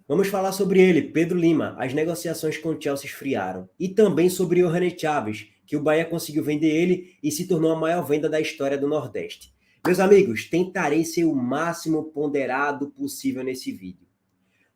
Vamos falar sobre ele, Pedro Lima. As negociações com o Chelsea esfriaram. E também sobre o Johan Chaves, que o Bahia conseguiu vender ele e se tornou a maior venda da história do Nordeste. Meus amigos, tentarei ser o máximo ponderado possível nesse vídeo.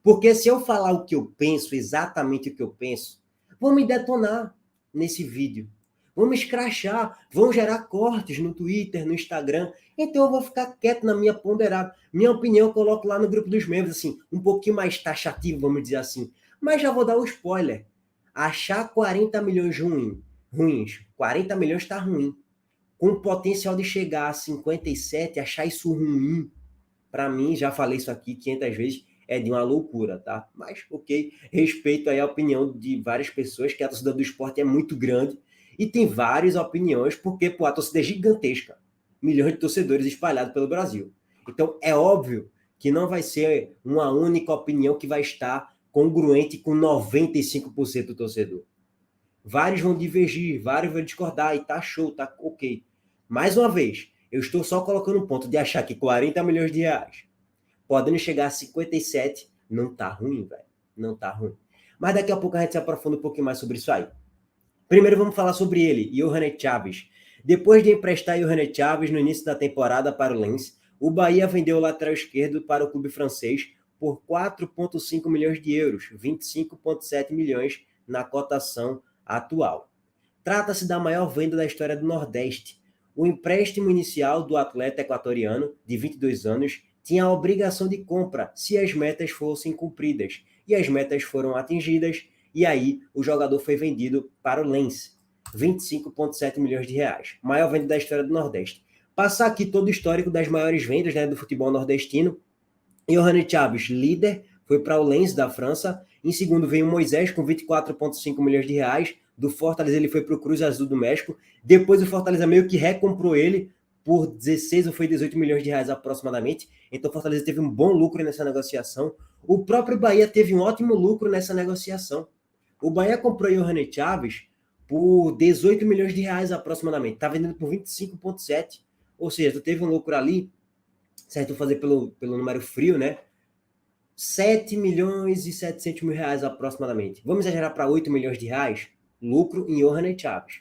Porque se eu falar o que eu penso, exatamente o que eu penso, vão me detonar nesse vídeo. Vão me escrachar, vão gerar cortes no Twitter, no Instagram. Então eu vou ficar quieto na minha ponderada. Minha opinião eu coloco lá no grupo dos membros, assim, um pouquinho mais taxativo, vamos dizer assim. Mas já vou dar o spoiler. Achar 40 milhões ruins. 40 milhões está ruim. Com potencial de chegar a 57, achar isso ruim, para mim, já falei isso aqui 500 vezes, é de uma loucura, tá? Mas, ok, respeito aí a opinião de várias pessoas, que a torcida do esporte é muito grande e tem várias opiniões, porque, pô, a torcida é gigantesca. Milhões de torcedores espalhados pelo Brasil. Então, é óbvio que não vai ser uma única opinião que vai estar congruente com 95% do torcedor. Vários vão divergir, vários vão discordar, e tá show, tá ok. Mais uma vez, eu estou só colocando um ponto de achar que 40 milhões de reais, podendo chegar a 57, não tá ruim, velho. Não tá ruim. Mas daqui a pouco a gente se aprofunda um pouquinho mais sobre isso aí. Primeiro vamos falar sobre ele, Johan Chaves. Depois de emprestar Johan Chaves no início da temporada para o Lens, o Bahia vendeu o lateral esquerdo para o clube francês por 4,5 milhões de euros, 25,7 milhões na cotação atual. Trata-se da maior venda da história do Nordeste. O empréstimo inicial do atleta equatoriano, de 22 anos, tinha a obrigação de compra se as metas fossem cumpridas. E as metas foram atingidas, e aí o jogador foi vendido para o Lens. 25,7 milhões de reais. Maior venda da história do Nordeste. Passar aqui todo o histórico das maiores vendas, né, do futebol nordestino. Johan Chaves, líder, foi para o Lens da França. Em segundo veio o Moisés com 24,5 milhões de reais. Do Fortaleza ele foi para o Cruz Azul do México. Depois o Fortaleza meio que recomprou ele por 16 ou foi 18 milhões de reais aproximadamente. Então o Fortaleza teve um bom lucro nessa negociação. O próprio Bahia teve um ótimo lucro nessa negociação. O Bahia comprou Johan Chaves por 18 milhões de reais aproximadamente. Está vendendo por 25,7. Ou seja, tu teve um lucro ali, certo? Fazer pelo número frio, né? 7 milhões e 700 mil reais aproximadamente. Vamos exagerar para 8 milhões de reais? Lucro em Johan Chaves.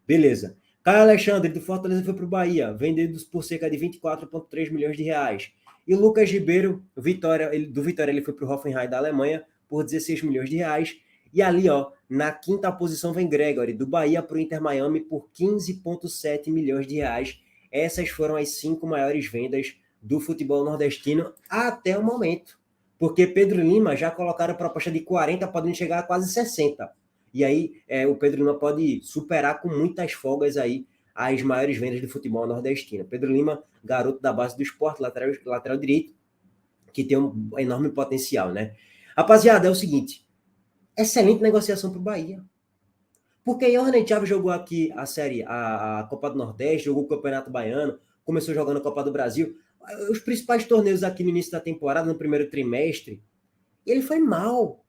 Beleza. Caio Alexandre, do Fortaleza, foi para o Bahia, vendidos por cerca de 24,3 milhões de reais. E o Lucas Ribeiro, do Vitória, ele foi para o Hoffenheim da Alemanha por 16 milhões de reais. E ali, ó, na quinta posição vem Gregory, do Bahia para o Inter Miami por 15,7 milhões de reais. Essas foram as 5 maiores vendas do futebol nordestino até o momento. Porque Pedro Lima já colocaram a proposta de 40, podendo chegar a quase 60. E aí o Pedro Lima pode superar com muitas folgas aí as maiores vendas do futebol nordestino. Pedro Lima, garoto da base do esporte, lateral direito, que tem um enorme potencial, né? Rapaziada, é o seguinte, excelente negociação para o Bahia. Porque Johan Chaves jogou aqui a Copa do Nordeste, jogou o Campeonato Baiano, começou jogando a Copa do Brasil. Os principais torneios aqui no início da temporada, no primeiro trimestre, ele foi mal.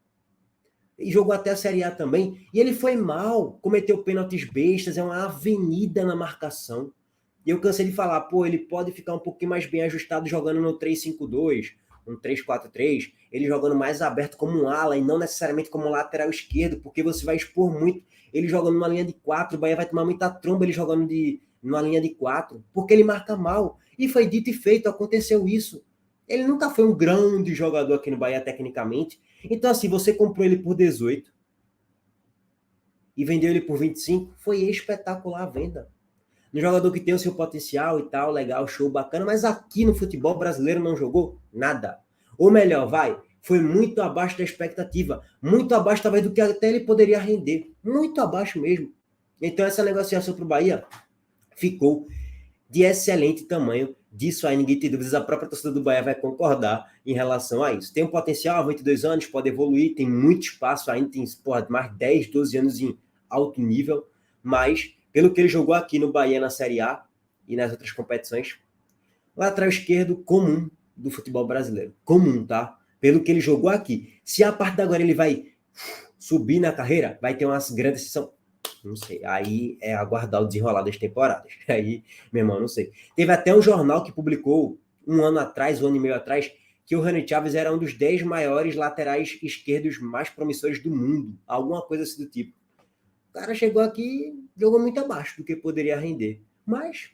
E jogou até a Série A também, e ele foi mal, cometeu pênaltis bestas, é uma avenida na marcação. E eu cansei de falar, pô, ele pode ficar um pouquinho mais bem ajustado jogando no 3-5-2, um 3-4-3, ele jogando mais aberto como um ala e não necessariamente como lateral esquerdo, porque você vai expor muito ele jogando numa linha de 4, o Bahia vai tomar muita tromba ele jogando numa linha de 4, porque ele marca mal. E foi dito e feito, aconteceu isso. Ele nunca foi um grande jogador aqui no Bahia tecnicamente. Então, assim, você comprou ele por 18 e vendeu ele por 25, foi espetacular a venda. Um jogador que tem o seu potencial e tal, legal, show, bacana, mas aqui no futebol brasileiro não jogou nada. Ou melhor, foi muito abaixo da expectativa, muito abaixo talvez do que até ele poderia render, muito abaixo mesmo. Então essa negociação para o Bahia ficou de excelente tamanho. Disso aí ninguém tem dúvidas, a própria torcida do Bahia vai concordar em relação a isso. Tem um potencial, 22 anos, pode evoluir, tem muito espaço ainda, tem mais 10, 12 anos em alto nível, mas pelo que ele jogou aqui no Bahia na Série A e nas outras competições, lateral esquerdo comum do futebol brasileiro. Comum, tá? Pelo que ele jogou aqui. Se a partir de agora ele vai subir na carreira, vai ter uma grande exceção. Não sei. Aí é aguardar o desenrolar das temporadas. Aí, meu irmão, não sei. Teve até um jornal que publicou um ano atrás, um ano e meio atrás, que o Rani Chaves era um dos 10 maiores laterais esquerdos mais promissores do mundo, alguma coisa assim do tipo. O cara chegou aqui e jogou muito abaixo do que poderia render. Mas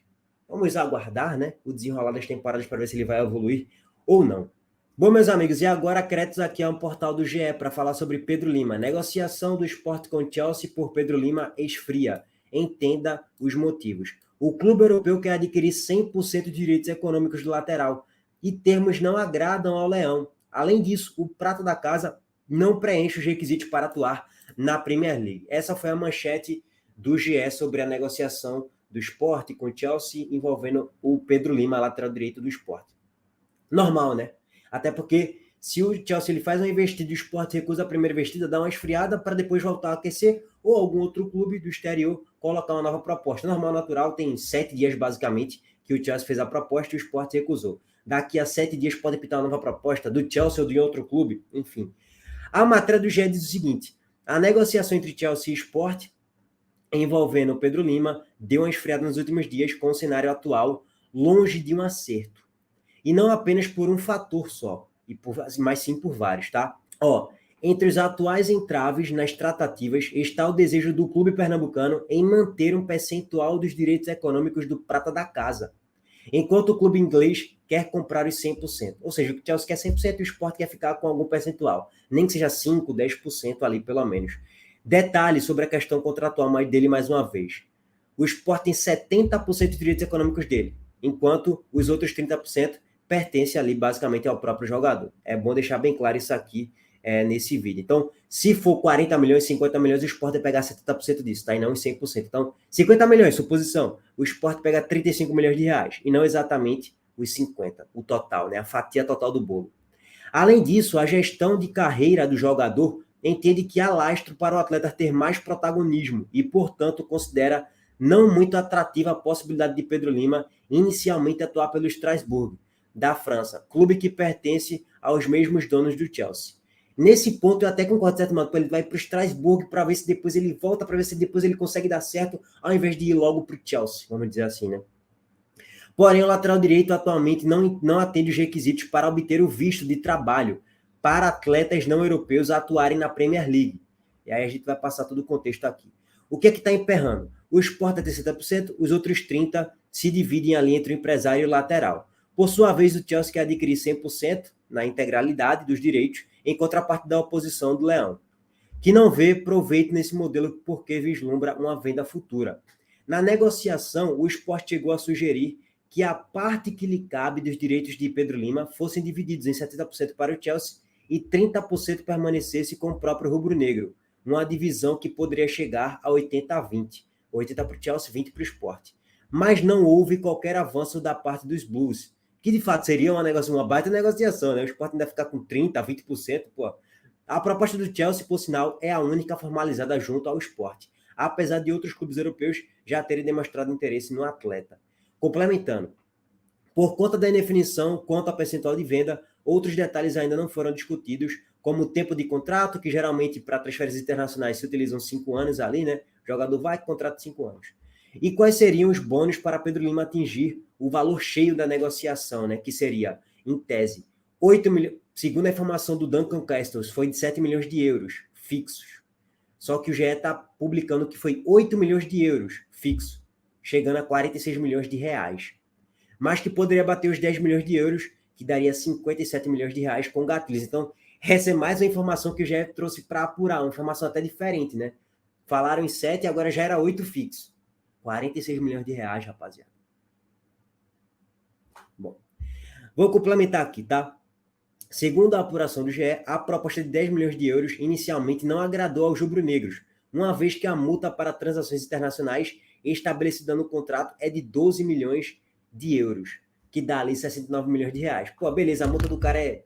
vamos aguardar, né, o desenrolar das temporadas para ver se ele vai evoluir ou não. Bom, meus amigos, e agora Cretos aqui é um portal do GE para falar sobre Pedro Lima. Negociação do Sport com Chelsea por Pedro Lima esfria. Entenda os motivos. O clube europeu quer adquirir 100% de direitos econômicos do lateral e termos não agradam ao Leão. Além disso, o prata da casa não preenche os requisitos para atuar na Premier League. Essa foi a manchete do GE sobre a negociação do Sport com o Chelsea envolvendo o Pedro Lima, lateral direito do Sport. Normal, né? Até porque se o Chelsea ele faz uma investida e o Sport recusa a primeira investida, dá uma esfriada para depois voltar a aquecer, ou algum outro clube do exterior colocar uma nova proposta. Normal, natural, tem 7 dias basicamente que o Chelsea fez a proposta e o Sport recusou. Daqui a 7 dias pode pintar uma nova proposta do Chelsea ou de outro clube, enfim. A matéria do GE diz o seguinte: a negociação entre Chelsea e Sport envolvendo o Pedro Lima deu uma esfriada nos últimos dias com o cenário atual longe de um acerto. E não apenas por um fator só, mas sim por vários, tá? Entre os atuais entraves nas tratativas está o desejo do clube pernambucano em manter um percentual dos direitos econômicos do prata da casa, enquanto o clube inglês quer comprar os 100%. Ou seja, o Chelsea quer 100% e o Sport quer ficar com algum percentual, nem que seja 5%, 10% ali pelo menos. Detalhe sobre a questão contratual dele mais uma vez. O Sport tem 70% de direitos econômicos dele, enquanto os outros 30% pertencem ali basicamente ao próprio jogador. É bom deixar bem claro isso aqui nesse vídeo. Então, se for 40 milhões, 50 milhões, o Sport vai pegar 70% disso, tá? E não os 100%. Então, 50 milhões, suposição, o Sport pega 35 milhões de reais, e não exatamente os 50, o total, né? A fatia total do bolo. Além disso, a gestão de carreira do jogador entende que há lastro para o atleta ter mais protagonismo e, portanto, considera não muito atrativa a possibilidade de Pedro Lima inicialmente atuar pelo Strasbourg, da França, clube que pertence aos mesmos donos do Chelsea. Nesse ponto, eu até concordo, certo, mano, ele vai para o Strasbourg para ver se depois ele volta, para ver se depois ele consegue dar certo, ao invés de ir logo para o Chelsea, vamos dizer assim, né? Porém, o lateral direito atualmente não atende os requisitos para obter o visto de trabalho para atletas não europeus atuarem na Premier League. E aí a gente vai passar todo o contexto aqui. O que é que está emperrando? O Sport tem 60%, os outros 30% se dividem ali entre o empresário e o lateral. Por sua vez, o Chelsea quer adquirir 100% na integralidade dos direitos, em contraparte da oposição do Leão, que não vê proveito nesse modelo porque vislumbra uma venda futura. Na negociação, o Sport chegou a sugerir que a parte que lhe cabe dos direitos de Pedro Lima fossem divididos em 70% para o Chelsea e 30% permanecesse com o próprio rubro-negro, uma divisão que poderia chegar a 80-20, 80 para o Chelsea, 20 para o Sport. Mas não houve qualquer avanço da parte dos Blues, que de fato seria uma baita negociação, né? O Sport ainda ficar com 30%, 20%, pô. A proposta do Chelsea, por sinal, é a única formalizada junto ao Sport, apesar de outros clubes europeus já terem demonstrado interesse no atleta. Complementando, por conta da indefinição quanto ao percentual de venda, outros detalhes ainda não foram discutidos, como o tempo de contrato, que geralmente para transferências internacionais se utilizam 5 anos ali, né? O jogador vai com contrato de 5 anos. E quais seriam os bônus para Pedro Lima atingir o valor cheio da negociação, né? Que seria, em tese, 8 milhões, segundo a informação do Duncan Castles, foi de 7 milhões de euros fixos. Só que o GE está publicando que foi 8 milhões de euros fixo, chegando a 46 milhões de reais. Mas que poderia bater os 10 milhões de euros, que daria 57 milhões de reais com gatilhos. Então, essa é mais uma informação que o GE trouxe para apurar, uma informação até diferente, né? Falaram em 7 e agora já era 8 fixo. 46 milhões de reais, rapaziada. Bom, vou complementar aqui, tá? Segundo a apuração do GE, a proposta de 10 milhões de euros inicialmente não agradou aos rubro-negros, uma vez que a multa para transações internacionais estabelecida no contrato é de 12 milhões de euros, que dá ali 69 milhões de reais. Pô, beleza, a multa do cara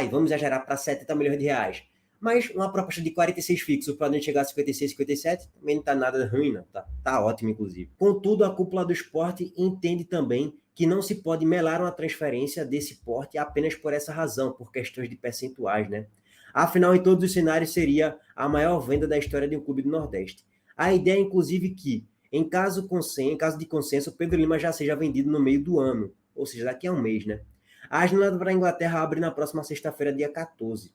vamos exagerar para 70 milhões de reais. Mas uma proposta de 46 fixo podendo chegar a 56, 57, também não está nada ruim, não. Tá ótimo, inclusive. Contudo, a cúpula do esporte entende também que não se pode melar uma transferência desse porte apenas por essa razão, por questões de percentuais, né? Afinal, em todos os cenários, seria a maior venda da história de um clube do Nordeste. A ideia, inclusive, que, em caso de consenso, Pedro Lima já seja vendido no meio do ano, ou seja, daqui a um mês, né? A janela para a Inglaterra abre na próxima sexta-feira, dia 14.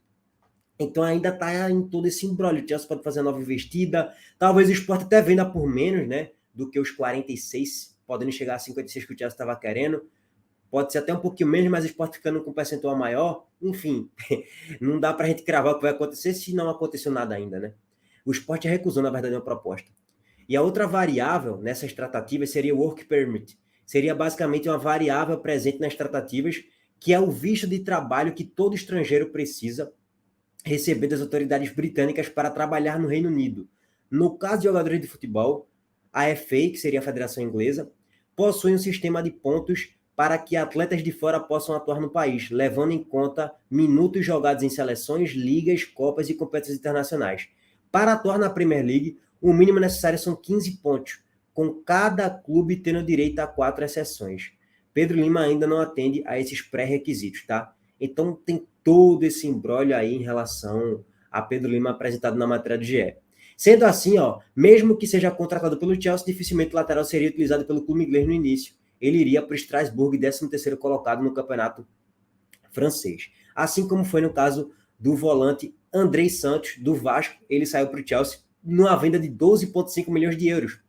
Então ainda está em todo esse imbróglio. O Chelsea pode fazer a nova investida. Talvez o Sport até venda por menos, né? Do que os 46, podendo chegar a 56 que o Chelsea estava querendo. Pode ser até um pouquinho menos, mas o Sport ficando com um percentual maior. Enfim, não dá para a gente cravar o que vai acontecer se não aconteceu nada ainda, né? O Sport recusou, na verdade, uma proposta. E a outra variável nessas tratativas seria o Work Permit. Seria basicamente uma variável presente nas tratativas, que é o visto de trabalho que todo estrangeiro precisa receber das autoridades britânicas para trabalhar no Reino Unido. No caso de jogadores de futebol, a FA, que seria a Federação Inglesa, possui um sistema de pontos para que atletas de fora possam atuar no país, levando em conta minutos jogados em seleções, ligas, copas e competições internacionais. Para atuar na Premier League, o mínimo necessário são 15 pontos, com cada clube tendo direito a 4 exceções. Pedro Lima ainda não atende a esses pré-requisitos, tá? Então tem todo esse imbróglio aí em relação a Pedro Lima apresentado na matéria do GE. Sendo assim, ó, mesmo que seja contratado pelo Chelsea, dificilmente o lateral seria utilizado pelo clube inglês no início. Ele iria para o Strasbourg, 13º colocado no campeonato francês. Assim como foi no caso do volante Andrei Santos, do Vasco, ele saiu para o Chelsea numa venda de 12,5 milhões de euros,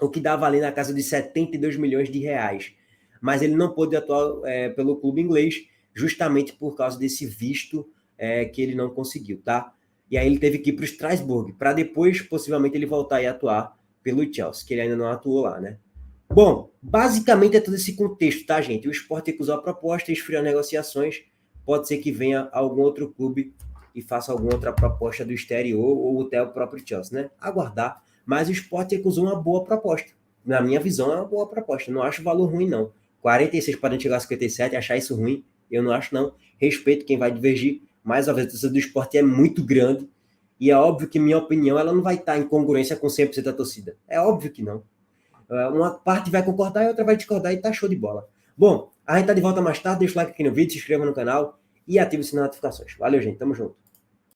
o que dava ali na casa de 72 milhões de reais. Mas ele não pôde atuar pelo clube inglês, justamente por causa desse visto que ele não conseguiu, tá? E aí ele teve que ir para o Strasbourg, para depois, possivelmente, ele voltar e atuar pelo Chelsea, que ele ainda não atuou lá, né? Bom, basicamente é todo esse contexto, tá, gente? O Sport recusou a proposta, esfriou negociações, pode ser que venha algum outro clube e faça alguma outra proposta do exterior ou até o próprio Chelsea, né? Aguardar. Mas o Sport recusou uma boa proposta. Na minha visão, é uma boa proposta. Não acho o valor ruim, não. 46 podem chegar a 57, achar isso ruim, eu não acho, não. Respeito quem vai divergir. Mais uma vez, a torcida do Sport é muito grande. E é óbvio que minha opinião ela não vai estar em congruência com 100% da torcida. É óbvio que não. Uma parte vai concordar e outra vai discordar e tá show de bola. Bom, a gente tá de volta mais tarde. Deixa o like aqui no vídeo, se inscreva no canal e ative o sininho de notificações. Valeu, gente. Tamo junto.